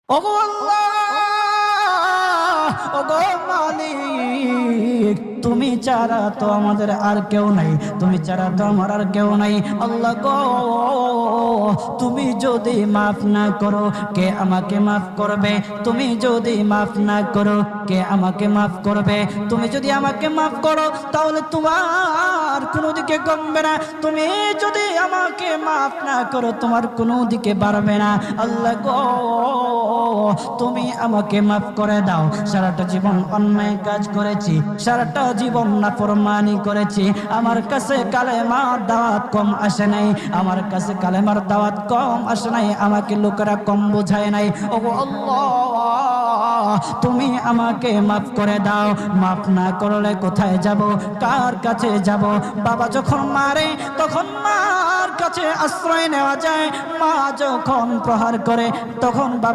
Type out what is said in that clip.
ওগো আল্লাহ, ওগো মালিক, তুমি ছাড়া তো আমাদের আর কেউ নাই, তুমি ছাড়া তো আমার আর কেউ নাই। আল্লাহ গো, তুমি যদি মাফ না করো কে আমাকে মাফ করবে? তুমি যদি মাফ না করো কে আমাকে মাফ করবে? তুমি যদি আমাকে মাফ করো তাহলে তোমার কোনো দিকে কমবে না, তুমি যদি আমাকে মাফ না করো তোমার কোনো দিকে বাড়বে না। আল্লাহ গো, তুমি আমাকে মাফ করে দাও। সারাটা জীবন অন্যায় কাজ করেছি, সারাটা জীবন নাফরমানি করেছি, আমার কাছে কালেমার দাওয়াত কম আসে নাই, আমার কাছে কালেমার দাওয়াত কম আসে নাই, আমাকে লোকেরা কম বোঝায় নাই। ওগো আল্লাহ, তুমি আমাকে মাফ করে দাও। মাফ না করলে কোথায় যাব, কার কাছে যাব? বাবা যখন মারে তখন মার কাছে আশ্রয় নেওয়া যায়, মা যখন প্রহার করে তখন বাবা